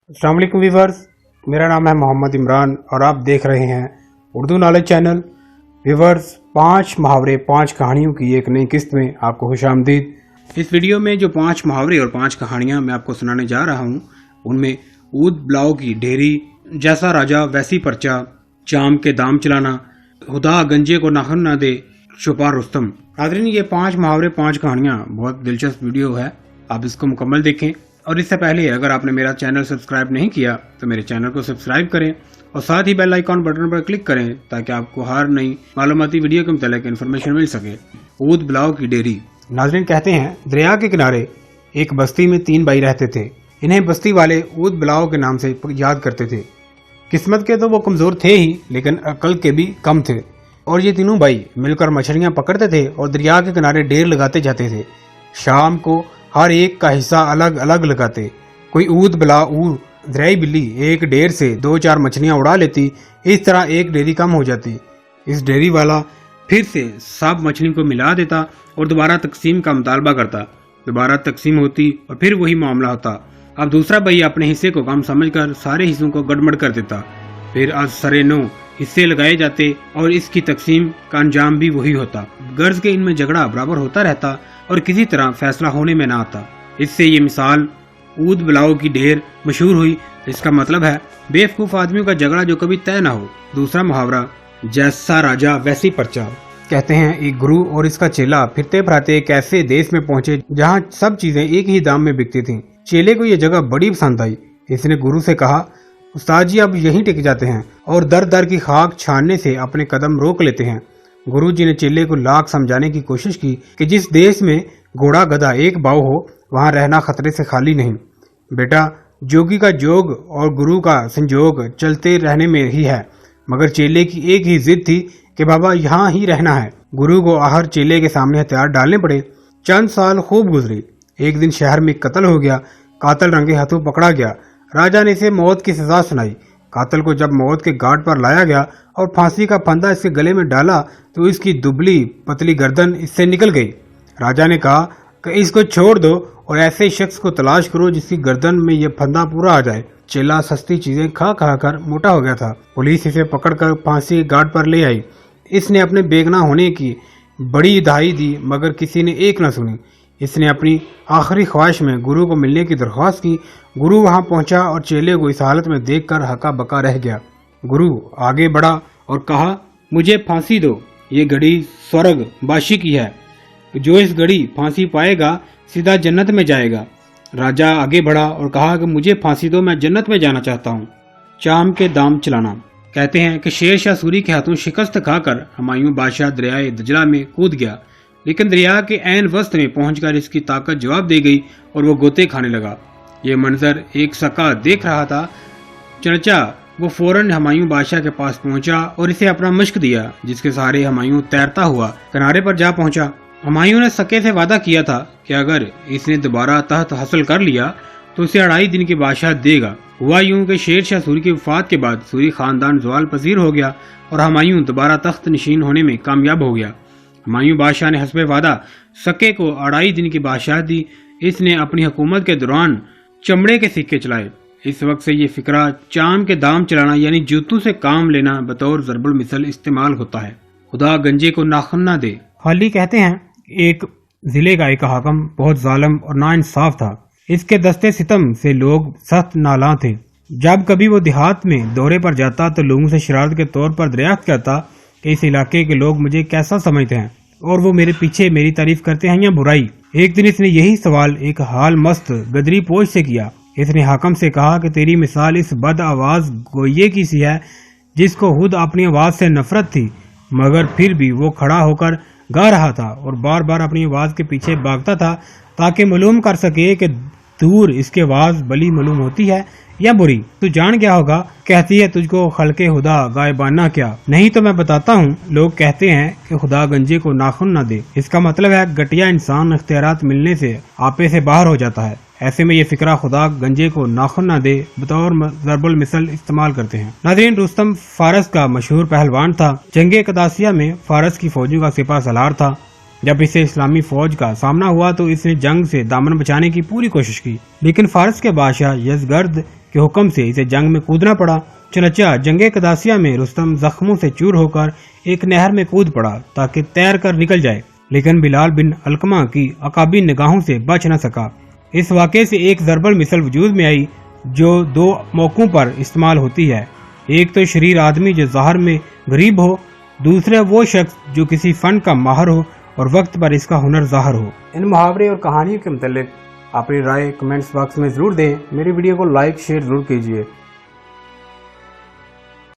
अस्सलाम वालेकुम व्यूअर्स, मेरा नाम है मोहम्मद इमरान और आप देख रहे हैं उर्दू नॉलेज चैनल। व्यूअर्स, 5 मुहावरे 5 कहानियों की एक नई किस्त में आपको खुशामदीद। इस वीडियो में जो 5 मुहावरे और 5 कहानियां मैं आपको सुनाने जा रहा हूं, उनमें ऊद ब्लाव की ढेरी, जैसा राजा वैसी पर्चा, चाम के दाम चलाना, खुदा गंजे को नाखन न दे, छुपा रुस्तम। नाज़रीन, ये 5 मुहावरे 5 कहानियां बहुत दिलचस्प वीडियो है, आप इसको मुकम्मल देखें। और इससे पहले अगर आपने मेरा चैनल सब्सक्राइब नहीं किया तो मेरे चैनल को सब्सक्राइब करें और साथ ही बेल आइकॉन बटन पर क्लिक करें ताकि आपको हर नई मालूमाती वीडियो के मुतालिक इन्फॉर्मेशन मिल सके। ऊद ब्लाव की डेयरी। नाज़रीन, कहते हैं दरिया के किनारे एक बस्ती में 3 भाई रहते थे। इन्हें बस्ती वाले ऊद ब्लाव के नाम से याद करते थे। किस्मत के तो वो कमजोर थे ही, लेकिन अकल के भी कम थे। और ये तीनों भाई मिलकर मछलियां पकड़ते थे और दरिया के किनारे ढेर लगाते जाते थे। शाम को हर एक का हिस्सा अलग अलग लगाते। कोई ऊद बला दरियाई बिल्ली एक ढेर से 2-4 मछलियां उड़ा लेती। इस तरह एक डेरी कम हो जाती। इस डेरी वाला फिर से सब मछलियों को मिला देता और दोबारा तकसीम का मुतालबा करता। दोबारा तकसीम होती और फिर वही मामला होता। अब दूसरा भाई अपने हिस्से को कम समझकर सारे हिस्सों को गड़बड़ कर देता। फिर आज सरे 9 हिस्से लगाए जाते और इसकी तकसीम का अंजाम भी वही होता। गर्ज के इनमें झगड़ा बराबर होता रहता और किसी तरह फैसला होने में न आता। इससे ये मिसाल ऊद ब्लाव की ढेर मशहूर हुई। इसका मतलब है बेवकूफ आदमियों का झगड़ा जो कभी तय न हो। दूसरा मुहावरा, जैसा राजा वैसी पर्चा। कहते हैं एक गुरु और इसका चेला फिरते फराते एक ऐसे देश में पहुंचे जहां सब चीजें एक ही दाम में बिकती थीं। चेले को यह जगह बड़ी पसंद आई। इसने गुरु से कहा, उस्ताद जी अब यहीं टिक जाते हैं, और दर दर की खाक छानने से अपने कदम रोक लेते हैं। गुरु जी ने चेले को लाख समझाने की कोशिश की कि जिस देश में घोड़ा गधा एक बाव हो वहां रहना खतरे से खाली नहीं। बेटा, जोगी का जोग और गुरु का संजोग चलते रहने में ही है, मगर चेले की एक ही जिद थी कि बाबा यहाँ ही रहना है। गुरु को आहर चेले के सामने हथियार डालने पड़े। चंद साल खूब गुजरे। एक दिन शहर में कत्ल हो गया। कातिल रंगे हाथों पकड़ा गया। राजा ने इसे मौत की सजा सुनाई। कातिल को जब मौत के घाट पर लाया गया और फांसी का फंदा इसके गले में डाला तो इसकी दुबली पतली गर्दन इससे निकल गई। राजा ने कहा कि इसको छोड़ दो और ऐसे शख्स को तलाश करो जिसकी गर्दन में यह फंदा पूरा आ जाए। चेला सस्ती चीजें खा खा कर मोटा हो गया था। पुलिस इसे पकड़कर फांसी के घाट पर ले आई। इसने अपने बेगना होने की बड़ी दहाई दी, मगर किसी ने एक न सुनी। इसने अपनी आखिरी ख्वाहिश में गुरु को मिलने की दरख्वास्त की। गुरु वहां पहुंचा और चेले को इस हालत में देखकर हका बका रह गया। गुरु आगे बढ़ा और कहा, मुझे फांसी दो, ये घड़ी स्वर्ग बाशी की है। जो इस घड़ी फांसी पाएगा सीधा जन्नत में जाएगा। राजा आगे बढ़ा और कहा कि मुझे फांसी दो, मैं जन्नत में जाना चाहता हूँ। चाम के दाम चलाना। कहते हैं कि शेर शाह सूरी के हाथों शिकस्त खाकर हुमायूं बादशाह दरियाए दजला में कूद गया, लेकिन दरिया के ऐन वस्त में पहुंचकर इसकी ताकत जवाब दे गई और वो गोते खाने लगा। ये मंजर एक सका देख रहा था। चनचा वो फौरन हुमायूं बादशाह के पास पहुंचा और इसे अपना मश्क दिया, जिसके सहारे हुमायूं तैरता हुआ किनारे पर जा पहुंचा। हुमायूं ने सके से वादा किया था कि अगर इसने दोबारा तख्त हासिल कर लिया तो उसे 2.5 दिन की बादशाह देगा। हुआ यूं कि शेर शाह सूरी की वफात के बाद सूरी खानदान ज़वाल पजीर हो गया और हुमायूं दोबारा तख्त नशीन होने में कामयाब हो गया। हुमायूं बादशाह ने हस्बे वादा सके को 2.5 दिन की बादशाह दी। इसने अपनी हुकूमत के दौरान चमड़े के सिक्के चलाए। इस वक्त से ये फिक्रा चाम के दाम चलाना यानी जूतों से काम लेना बतौर ज़रबुल मिसल इस्तेमाल होता है। खुदा गंजे को नाखन न दे। हाली कहते हैं एक जिले का एक हाकम बहुत जालिम और नाइंसाफ था। इसके दस्ते सितम से लोग सख्त नाला थे। जब कभी वो देहात में दौरे पर जाता तो लोगों से शरारत के तौर पर दरियाफ्त करता कि इस इलाके के लोग मुझे कैसा समझते हैं और वो मेरे पीछे मेरी तारीफ करते हैं या बुराई। एक दिन इसने यही सवाल एक हाल मस्त गदरी पोश से किया। इसने हाकम से कहा कि तेरी मिसाल इस बद आवाज गोये की सी है जिसको खुद अपनी आवाज से नफरत थी, मगर फिर भी वो खड़ा होकर गा रहा था और बार बार अपनी आवाज के पीछे भागता था ताकि मालूम कर सके कि दूर इसकी आवाज भली मालूम होती है या बुरी। तू जान क्या होगा, कहती है तुझको खलके खुदा गायबाना क्या। नहीं तो मैं बताता हूँ। लोग कहते हैं कि खुदा गंजे को नाखून न दे। इसका मतलब है घटिया इंसान इख्तियारात मिलने से आपे से बाहर हो जाता है। ऐसे में ये फिक्रा खुदा गंजे को नाखून न दे बतौर ज़रबुल मिसल इस्तेमाल करते हैं। नाज़रीन, रुस्तम फारस का मशहूर पहलवान था। जंगे कदासिया में फारस की फौजों का सिपा सलार था। जब इसे इस्लामी फौज का सामना हुआ तो इसने जंग से दामन बचाने की पूरी कोशिश की, लेकिन फारस के बादशाह यजगर्द के हुक्म से इसे जंग में कूदना पड़ा। चुनांचे जंगे कदासिया में रुस्तम जख्मों से चूर होकर एक नहर में कूद पड़ा ताकि तैर कर निकल जाए, लेकिन बिलाल बिन अलकमा की अकाबी निगाहों से बच न सका। इस वाक़े से एक ज़रबल मिसल वजूद में आई जो दो मौक़ों पर इस्तेमाल होती है। एक तो शरीर आदमी जो ज़ाहिर में गरीब हो, दूसरा वो शख्स जो किसी फ़न का माहिर हो और वक्त पर इसका हुनर ज़ाहिर हो। इन मुहावरे और कहानियों के मुतालिक अपनी राय कमेंट्स बॉक्स में ज़रूर दें। मेरी वीडियो को लाइक शेयर ज़रूर कीजिए।